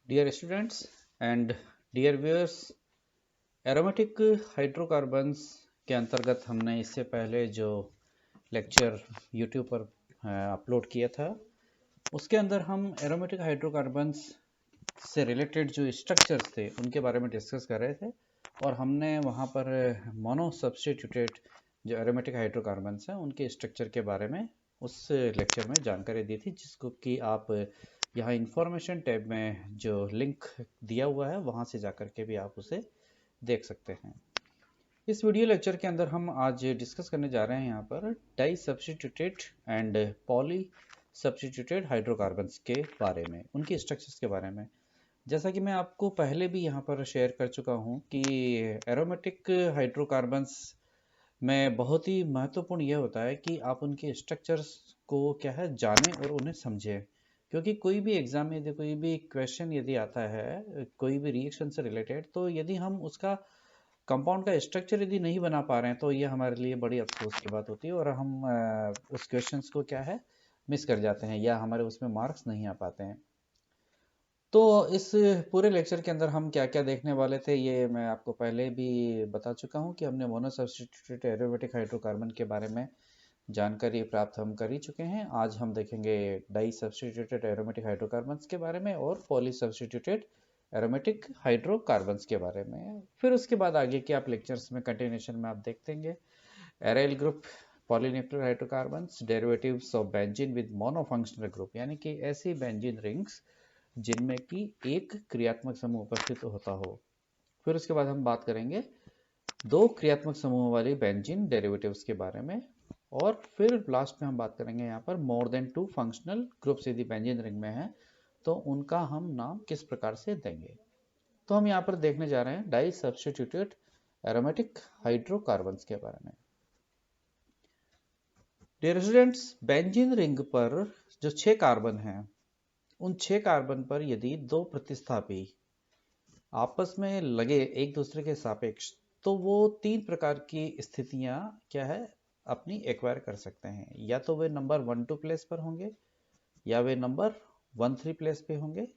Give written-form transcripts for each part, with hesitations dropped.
Dear students and dear viewers, aromatic hydrocarbons के अंतर्गत हमने इससे पहले जो लेक्चर YouTube पर अपलोड किया था, उसके अंदर हम एरोमेटिक हाइड्रोकार्बन्स से रिलेटेड जो स्ट्रक्चर्स थे उनके बारे में डिस्कस कर रहे थे और हमने वहाँ पर मोनो सब्स्टिट्यूटेड जो एरोमेटिक हाइड्रोकार्बन्स हैं उनके स्ट्रक्चर के बारे में उस लेक्चर में जानकारी दी थी, जिसको कि आप यहाँ इन्फॉर्मेशन टैब में जो लिंक दिया हुआ है वहाँ से जाकर के भी आप उसे देख सकते हैं। इस वीडियो लेक्चर के अंदर हम आज डिस्कस करने जा रहे हैं यहाँ पर di substituted and poly substituted hydrocarbons के बारे में, उनके स्ट्रक्चर्स के बारे में। जैसा कि मैं आपको पहले भी यहाँ पर शेयर कर चुका हूँ कि एरोमेटिक हाइड्रोकार्बन्स में बहुत ही महत्वपूर्ण यह होता है कि आप उनके स्ट्रक्चर्स को क्या है जानें और उन्हें समझें, क्योंकि कोई भी एग्जाम में यदि कोई भी क्वेश्चन यदि आता है कोई भी रिएक्शन से रिलेटेड, तो यदि हम उसका कंपाउंड का स्ट्रक्चर यदि नहीं बना पा रहे हैं तो ये हमारे लिए बड़ी अफसोस की बात होती है और हम उस क्वेश्चंस को क्या है मिस कर जाते हैं या हमारे उसमें मार्क्स नहीं आ पाते हैं। तो इस पूरे लेक्चर के अंदर हम क्या क्या देखने वाले थे ये मैं आपको पहले भी बता चुका हूँ कि हमने मोनो सब्स्टिट्यूटेड एरोमेटिक हाइड्रोकार्बन के बारे में जानकारी प्राप्त हम कर ही चुके हैं। आज हम देखेंगे डाई सब्स्टिट्यूटेड एरोमेटिक हाइड्रोकार्बन्स के बारे में और पॉली सब्स्टिट्यूटेड एरोमेटिक हाइड्रोकार्बन्स के बारे में। फिर उसके बाद आगे के आप लेक्चर्स में कंटिन्यूशन में आप देखेंगे aryl group, polynuclear hydrocarbons, derivatives of benzene with monofunctional group, यानी कि ऐसी बेंजीन रिंग्स जिनमें कि एक क्रियात्मक समूह उपस्थित होता हो। फिर उसके बाद हम बात करेंगे दो क्रियात्मक समूह वाली बेंजीन डेरिवेटिव्स के बारे में और फिर लास्ट में हम बात करेंगे यहाँ पर more than two functional groups यदि बेंजीन रिंग में है तो उनका हम नाम किस प्रकार से देंगे। तो हम यहाँ पर देखने जा रहे हैं डाई सब्स्टिट्यूटेड एरोमेटिक हाइड्रोकार्बन्स के बारे में। डियर स्टूडेंट्स, बेंजीन रिंग पर जो 6 कार्बन हैं उन 6 कार्बन पर यदि दो प्रतिस्थापी आपस में लगे एक दूसरे के सापेक्ष, तो वो 3 प्रकार की स्थितियां क्या है अपनी एक्वायर कर सकते हैं। या तो वे नंबर 1-2 प्लेस पर होंगे, या वे नंबर 1-3 प्लेस पे होंगे,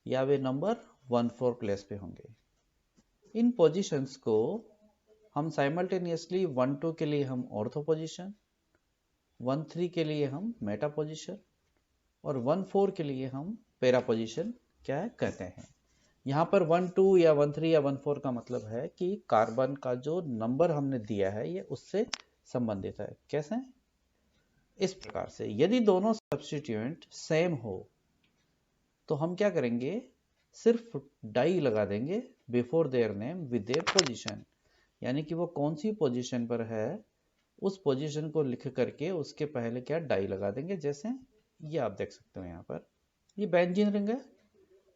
या वे नंबर 1-4 प्लेस पे होंगे। इन पोजीशंस को हम साइमल्टेनियसली 1-2 के लिए हम ऑर्थो पोजीशन, 1-3 के लिए हम मेटा पोजीशन और 1-4 के लिए हम पैरा पोजीशन क्या है कहते हैं। यहाँ पर 1-2 या 1-3 या 1-4 का मतलब है कि कार्बन का जो नंबर हमने दिया है ये उससे संबंधित है। कैसे? इस प्रकार से यदि दोनों सब्स्टिट्यूएंट सेम हो तो हम क्या करेंगे, सिर्फ डाई लगा देंगे before their name with their position, यानी कि वो कौन सी पोजीशन पर है उस पोजीशन को लिख करके उसके पहले क्या डाई लगा देंगे। जैसे ये आप देख सकते हो यहाँ पर ये बेंजीन रिंग है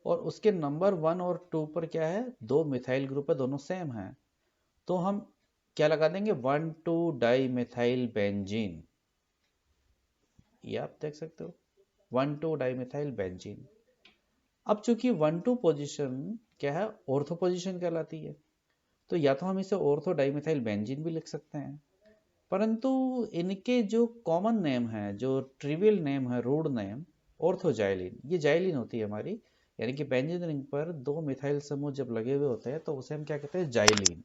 और उसके नंबर 1 और 2 पर क्या है, दो मिथाइल ग्रुप है, दोनों सेम है, तो हम क्या लगा देंगे 1,2 डाई मिथाइल बेंजीन। ये आप देख सकते हो 1,2 डाई मिथाइल बेंजीन। अब चूंकि 1-2 पोजीशन क्या है ऑर्थो पोजीशन कहलाती है, तो या तो हम इसे ऑर्थो डाई मिथाइल बेंजीन भी लिख सकते हैं, परंतु इनके जो कॉमन नेम है, जो ट्रिवियल नेम है, रूड नेम ऑर्थो जाइलिन, ये जाइलिन होती है हमारी, यानी कि बेंजीन रिंग पर दो मिथाइल समूह जब लगे हुए होते हैं तो उसे हम क्या कहते हैं जाइलिन।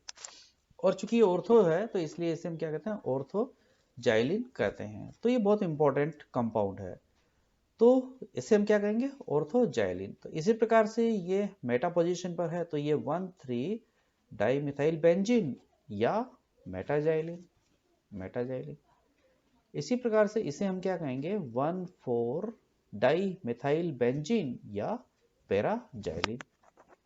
और चूंकि ऑर्थो है तो इसलिए इसे हम क्या कहते हैं ऑर्थो जाइलिन कहते हैं। तो ये बहुत इंपॉर्टेंट कंपाउंड है, तो इसे हम क्या कहेंगे ऑर्थो जाइलिन। तो इसी प्रकार से ये मेटा पोजीशन पर है तो ये 1,3 डाई मिथाइल बेंजीन या मेटा जाइलिन, मेटा जाइलिन। इसी प्रकार से इसे हम क्या कहेंगे 1,4 डाई मिथाइल बेंजीन या पैराजाइलिन।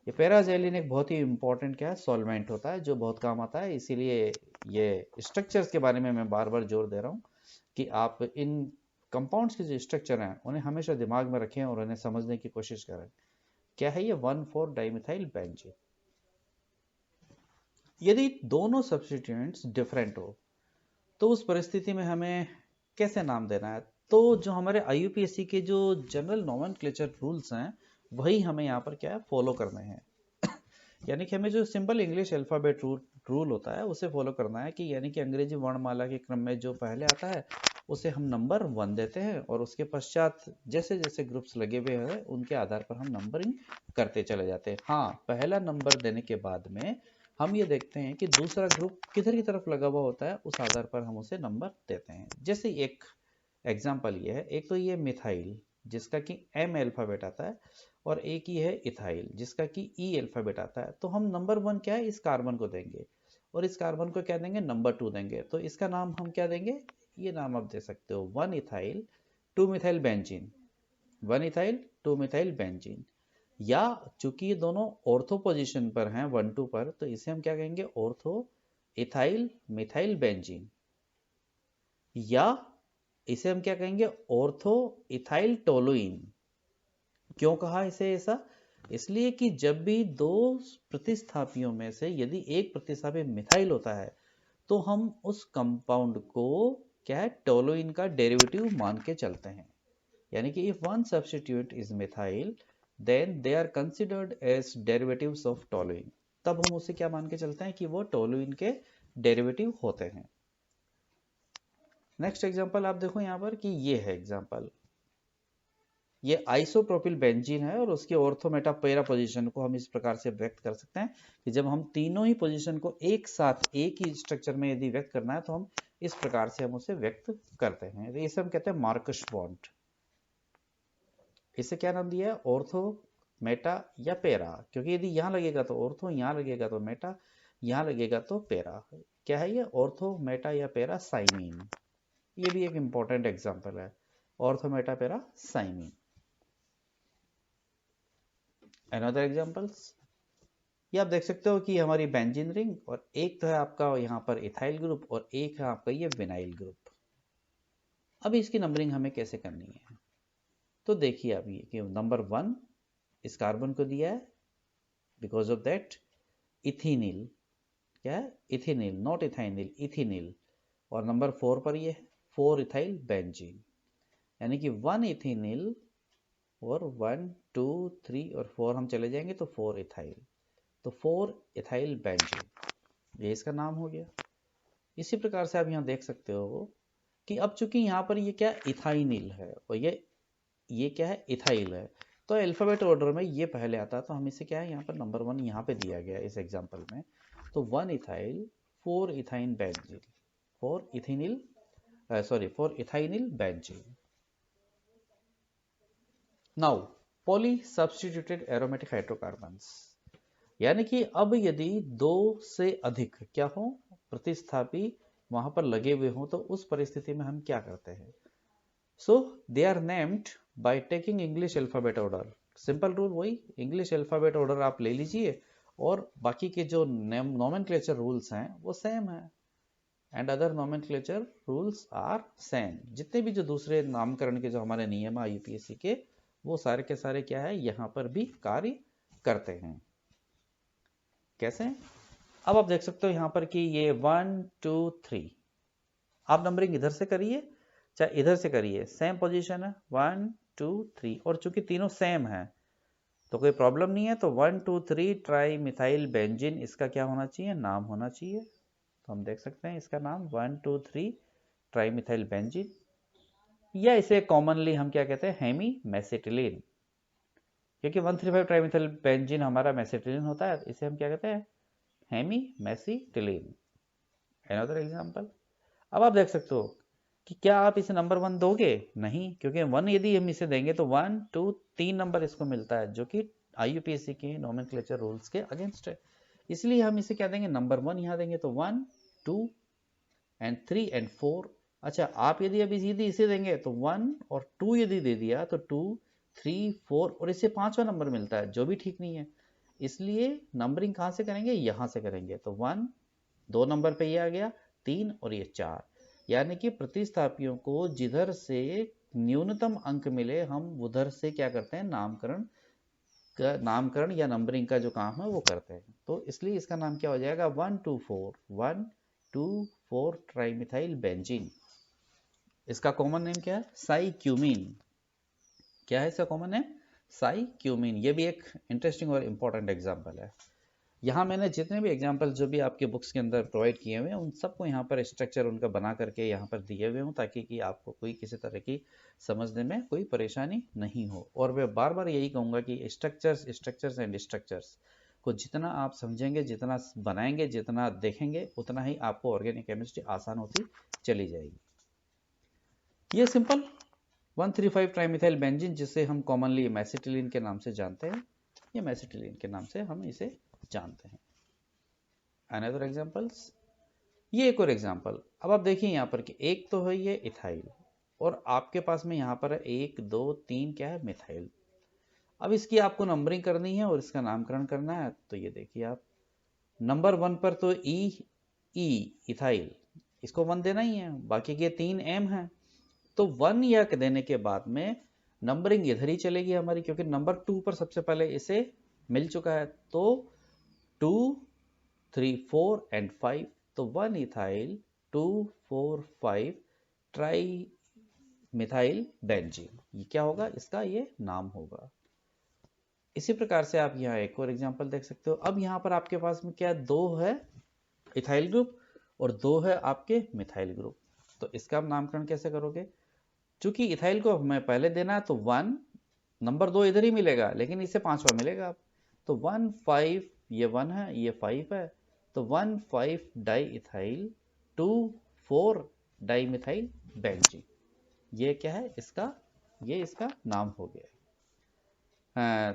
ये पैराजाइलिन एक बहुत ही इंपॉर्टेंट क्या है सॉल्वेंट होता है जो बहुत काम आता है, इसीलिए ये स्ट्रक्चर्स के बारे में मैं बार बार जोर दे रहा हूँ कि आप इन कंपाउंड्स के जो स्ट्रक्चर हैं उन्हें हमेशा दिमाग में रखें और उन्हें समझने की कोशिश करें। क्या है ये 1,4 डाइमिथाइल बेंजीन। यदि दोनों सब्स्टिट्यूएंट्स डिफरेंट हो तो उस परिस्थिति में हमें कैसे नाम देना है, तो जो हमारे IUPAC के जो जनरल नोमेनक्लेचर रूल्स हैं वही हमें यहाँ पर क्या है फॉलो करने हैं। यानी कि हमें जो सिंपल इंग्लिश अल्फाबेट रूल होता है उसे फॉलो करना है कि यानी कि अंग्रेजी वर्णमाला के क्रम में जो पहले आता है उसे हम नंबर 1 देते हैं और उसके पश्चात जैसे जैसे ग्रुप्स लगे हुए हैं उनके आधार पर हम नंबरिंग करते चले जाते हैं। हाँ, पहला नंबर देने के बाद में हम ये देखते हैं कि दूसरा ग्रुप किधर की तरफ लगा हुआ होता है, उस आधार पर हम उसे नंबर देते हैं। जैसे एक एग्जाम्पल ये है, एक तो ये मिथाइल जिसका कि एम अल्फाबेट आता है, और एक ही है इथाइल जिसका कि ई अल्फाबेट आता है। तो हम नंबर 1 क्या है, इस कार्बन को देंगे और इस कार्बन को क्या देंगे, नंबर 2 देंगे। तो इसका नाम हम क्या देंगे, ये नाम आप दे सकते हो 1 ethyl 2 methyl benzene, 1 ethyl 2 methyl benzene. या चूंकि ये दोनों ऑर्थो पोजीशन पर हैं 1 2 पर, तो इसे हम क्या कहेंगे, ऑर्थो इथाइल मिथाइल बेंजीन। या इसे हम क्या कहेंगे, ऑर्थो इथाइल टोलुइन। क्यों कहा इसे ऐसा, इसलिए कि जब भी दो प्रतिस्थापियों में से यदि एक प्रतिस्थापी मिथाइल होता है तो हम उस कंपाउंड को क्या है, टोलुइन का डेरिवेटिव मान के चलते हैं। यानी कि if one substitute is methyl then they are considered as derivatives of toluene. तब हम उसे क्या मान के चलते हैं कि वो टोलुइन के डेरिवेटिव होते हैं। नेक्स्ट एग्जांपल आप देखो यहाँ पर कि ये है एग्जांपल, ये आइसोप्रोपिल बेंजीन है और उसके ऑर्थोमेटा पैरा पोजीशन को हम इस प्रकार से व्यक्त कर सकते हैं कि जब हम तीनों ही पोजीशन को एक साथ एक ही स्ट्रक्चर में यदि व्यक्त करना है तो हम इस प्रकार से हम उसे व्यक्त करते हैं। इसे हम कहते हैं मार्कस बॉन्ड। इसे क्या नाम दिया है, ऑर्थो मेटा या पेरा, क्योंकि यदि यहाँ लगेगा तो ऑर्थो, यहाँ लगेगा तो मेटा, यहाँ लगेगा तो पेरा। क्या है ये, ऑर्थो मेटा या पेरा साइमीन। ये भी एक इंपॉर्टेंट एग्जांपल है, ऑर्थो मेटा पेरा साइमीन। अनदर एग्जांपल्स, ये आप देख सकते हो कि हमारी बेंजीन रिंग, और एक तो है आपका यहाँ पर इथाइल ग्रुप और एक है आपका ये विनाइल ग्रुप। अब इसकी नंबरिंग हमें कैसे करनी है, तो देखिए अब ये कि नंबर 1 इस कार्बन को दिया है, बिकॉज ऑफ दैट इथिनिल, क्या है, इथिनिल, नॉट इथाइनिल, इथिनिल। और नंबर 4 पर ये है 4 इथाइल बेंजीन, यानी कि 1 इथिनिल और 1 2 3 और 4 हम चले जाएंगे तो 4 इथाइल, तो 4 इथाइल बेंजीन, ये इसका नाम हो गया। इसी प्रकार से आप यहाँ देख सकते हो कि अब चूंकि यहाँ पर ये क्या इथाइनिल है और ये क्या है, इथाइल है, तो अल्फाबेट ऑर्डर में ये पहले आता है, तो हम इसे क्या है यहाँ पर नंबर 1 यहाँ पे दिया गया इस एग्जांपल में। तो 1 ethyl 4 ethyne benzene, 4 ethynyl sorry 4 ethynyl benzene. Now poly substituted aromatic hydrocarbons, यानी कि अब यदि दो से अधिक क्या हो, प्रतिस्थापी वहां पर लगे हुए हों, तो उस परिस्थिति में हम क्या करते हैं। So they are named by taking English alphabet order. Simple rule वही, इंग्लिश अल्फाबेट ऑर्डर आप ले लीजिए और बाकी के जो नोमेनक्लेचर रूल्स हैं वो सेम है, and other nomenclature rules are same. जितने भी जो दूसरे नामकरण के जो हमारे नियम है यूपीएससी के, वो सारे के सारे क्या है, यहाँ पर भी कार्य करते हैं। कैसे, अब आप देख सकते हो यहाँ पर कि ये 1 2 3, आप नंबरिंग इधर से करिए चाहे इधर से करिए, सेम पोजीशन है 1 2 3, और चूंकि तीनों सेम है तो कोई प्रॉब्लम नहीं है। तो 1 2 3 ट्राई मिथाइल बेंजीन, इसका क्या होना चाहिए, नाम होना चाहिए। तो हम देख सकते हैं इसका नाम 1 2 3 ट्राई मिथाइल बेंजीन, या इसे कॉमनली हम क्या कहते हैं, हेमी मेसिटिलीन, क्योंकि 135 ट्राई मिथाइल बेंजीन हमारा मेसिटिलीन होता है, इसे हम क्या कहते हैं, हेमी मेसिटिलीन। अनदर एग्जांपल, अब आप देख सकते हो कि क्या आप इसे नंबर 1 दोगे, नहीं, क्योंकि 1 यदि हम इसे देंगे तो 1 2 3 नंबर इसको मिलता है, जो कि आईयूपीएससी के नोमेनक्लेचर रूल्स के अगेंस्ट है। इसलिए हम इसे क्या देंगे, नंबर 1 यहाँ देंगे, तो 1 2 एंड 3 एंड 4। अच्छा, आप यदि अभी सीधे इसे देंगे तो 1 और 2 यदि दे दिया तो 2 3 4 और इसे 5वां नंबर मिलता है, जो भी ठीक नहीं है। इसलिए नंबरिंग कहाँ से करेंगे, यहाँ से करेंगे। तो 1 2 नंबर पे ये आ गया, 3 और ये 4, यानी कि प्रतिस्थापियों को जिधर से न्यूनतम अंक मिले हम उधर से क्या करते हैं, नामकरण या नंबरिंग का जो काम है वो करते हैं। तो इसलिए इसका नाम क्या हो जाएगा, 1 2 4 ट्राइमिथाइल बेंजीन। इसका कॉमन नेम क्या है, साइक्यूमिन। क्या है इसका कॉमन नेम, साइक्यूमिन। ये भी एक इंटरेस्टिंग और इंपॉर्टेंट एग्जांपल है। यहाँ मैंने जितने भी एग्जाम्पल जो भी आपके बुक्स के अंदर प्रोवाइड किए हुए हैं उन सबको यहाँ पर स्ट्रक्चर उनका बना करके यहाँ पर दिए हुए हों, ताकि कि आपको कोई किसी तरह की समझने में कोई परेशानी नहीं हो। और मैं बार बार यही कहूँगा कि स्ट्रक्चर्स एंड स्ट्रक्चर्स को जितना आप समझेंगे, जितना बनाएंगे, जितना देखेंगे, उतना ही आपको ऑर्गेनिक केमिस्ट्री आसान होती चली जाएगी। ये सिंपल 1,3,5 ट्राइमिथाइल बेंजीन, जिसे हम कॉमनली मेसिटिलीन के नाम से जानते हैं, ये मेसिटिलीन के नाम से हम इसे जानते हैं। अनदर एग्जांपल्स, ये एक और एग्जांपल। अब आप देखिए यहाँ पर कि एक तो है ये इथाइल और आपके पास में यहाँ पर 1 2 3 क्या है, मिथाइल। अब इसकी आपको नंबरिंग करनी है और इसका नामकरण करना है। तो ये देखिए आप, नंबर 1 पर तो इथाइल, इसको 1 देना ही है, बाकी के 3 एम है। तो 1 या देने के बाद में नंबरिंग इधर ही चलेगी हमारी, क्योंकि नंबर 2 पर सबसे पहले इसे मिल चुका है। तो 2 3 4 एंड 5, तो 1 इथाइल 2 4 5 ट्राई मिथाइल बेंजीन, ये क्या होगा, इसका ये नाम होगा। इसी प्रकार से आप यहाँ एक और एग्जांपल देख सकते हो। अब यहाँ पर आपके पास में क्या, 2 है इथाइल ग्रुप और 2 है आपके मिथाइल ग्रुप। तो इसका आप नामकरण कैसे करोगे? चूंकि इथाइल को हमें पहले देना है तो 1, नंबर 2 इधर ही मिलेगा, लेकिन इसे 5वां मिलेगा आप। तो 1 5, ये 1 है, ये 5 है, तो 1 5 di ethyl 2 4 di methyl benzene, ये क्या है इसका, ये इसका नाम हो गया।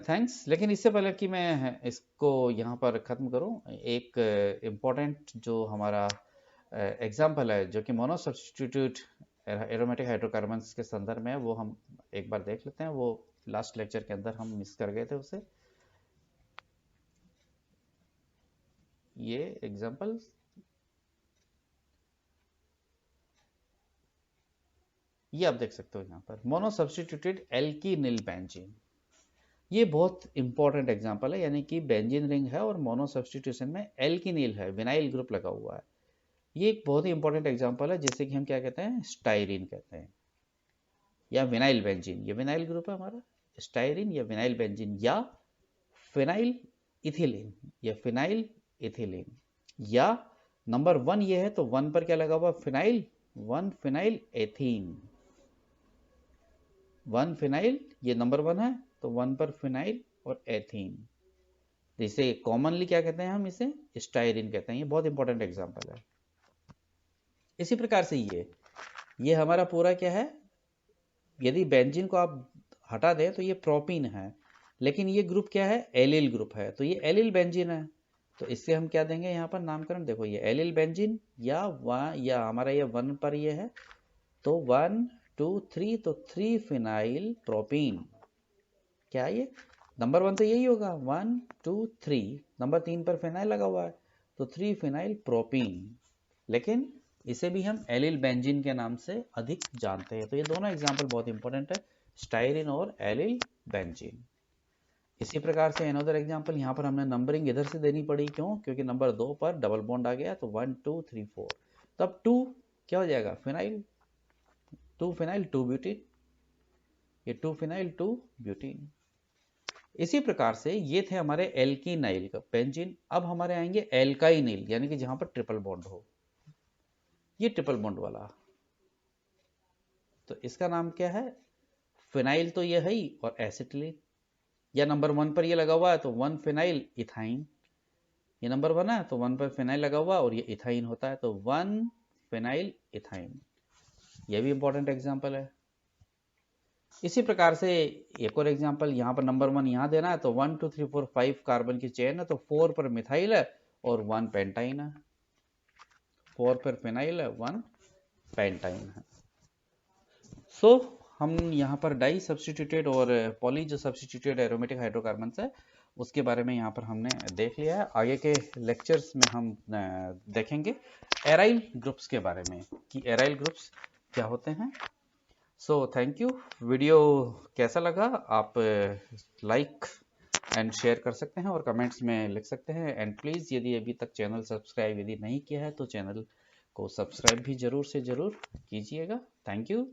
थैंक्स। लेकिन इससे पहले कि मैं इसको यहाँ पर ख़त्म करूँ, एक इम्पॉर्टेंट जो हमारा एग्जाम्पल है जो कि मोनो सब्स्टिट्यूट एरोमेटिक हाइड्रोकार्बन्स के संदर्भ में, वो हम एक बार देख लेते हैं। वो लास्ट लेक्चर के अंदर हम मिस कर गए थे उसे। ये एग्जाम्पल ये आप देख सकते हो यहाँ पर, मोनो सब्स्टिट्यूटेड एल्कीनिल बेंजीन। ये बहुत इंपॉर्टेंट एग्जाम्पल है, यानी कि बेंजीन रिंग है और मोनो सब्स्टिट्यूशन में एल्कीनिल है, विनाइल ग्रुप लगा हुआ है। ये एक बहुत ही इंपॉर्टेंट एग्जाम्पल है, जिसे कि हम क्या कहते हैं, स्टाइरिन कहते हैं, या विनाइल बेंजीन। ये विनाइल ग्रुप है हमारा, स्टाइरिन या विनाइल बेंजीन, या फिनाइल इथिलीन या फिनाइल इथिलीन। या नंबर 1 ये है, तो 1 पर क्या लगा हुआ, फिनाइल, 1 फिनाइल एथीन, 1 फिनाइल, ये नंबर 1 है, तो 1 पर फिनाइल और एथीन, जिसे कॉमनली क्या कहते हैं, हम इसे स्टाइरिन कहते हैं। ये बहुत इंपॉर्टेंट एग्जाम्पल है। इसी प्रकार से ये हमारा पूरा क्या है, यदि बेंजीन को आप हटा दें तो ये प्रोपीन है, लेकिन ये ग्रुप क्या है, एलिल ग्रुप है, तो ये एलिल बेंजीन है। तो इससे हम क्या देंगे यहाँ पर नामकरण, देखो ये एलिल बेंजीन, या हमारा ये 1 पर ये है, तो 1 2 3, तो 3 फिनाइल प्रोपीन। क्या ये नंबर 1 तो यही होगा, 1 2 3, नंबर 3 पर फिनाइल लगा हुआ है, तो 3 फिनाइल प्रोपीन, लेकिन इसे भी हम एलिल बेंजीन के नाम से अधिक जानते हैं। तो ये दोनों एग्जाम्पल बहुत इंपॉर्टेंट है, स्टाइरिन और एलिल बेंजीन। इसी प्रकार से अनदर एग्जाम्पल, यहाँ पर हमने नंबरिंग इधर से देनी पड़ी, क्यों, क्योंकि नंबर 2 पर डबल बॉन्ड आ गया, तो 1 2 3 4, तब 2 क्या हो जाएगा, फिनाइल, 2 फिनाइल 2 ब्यूटीन, ये 2 फिनाइल 2 ब्यूटीन। इसी प्रकार से ये थे हमारे एल्कीनाइल का बेंजीन। अब हमारे आएंगे एल्काइनिल, यानी कि जहां पर ट्रिपल बॉन्ड हो, ये ट्रिपल बॉन्ड वाला, तो इसका नाम क्या है, फिनाइल तो ये है ही, और एसिटिलीन, या नंबर 1 पर ये लगा हुआ है, तो 1 फिनाइल इथाइन, ये नंबर 1 है, तो 1 पर फिनाइल लगा हुआ और ये इथाइन होता है, तो 1 फिनाइल इथाइन। ये भी इंपॉर्टेंट एग्जाम्पल है। इसी प्रकार से एक और एग्जाम्पल, यहाँ पर नंबर 1 यहाँ देना है, तो 1 2 3 4 5 कार्बन की चेन है, तो 4 पर मिथाइल है और 1 पेंटाइन है, 4 पर फिनाइल है, 1 पेंटाइन है। सो हम यहाँ पर डाई सब्स्टिट्यूटेड और पॉली जो सब्स्टिट्यूटेड एरोमेटिक हाइड्रोकार्बन्स है, उसके बारे में यहाँ पर हमने देख लिया है। आगे के लेक्चर्स में हम देखेंगे एराइल ग्रुप्स के बारे में, कि एराइल ग्रुप्स क्या होते हैं। So thank you. वीडियो कैसा लगा आप लाइक एंड शेयर कर सकते हैं और कमेंट्स में लिख सकते हैं। एंड प्लीज़ यदि अभी तक चैनल सब्सक्राइब यदि नहीं किया है तो चैनल को सब्सक्राइब भी ज़रूर से ज़रूर कीजिएगा। Thank you.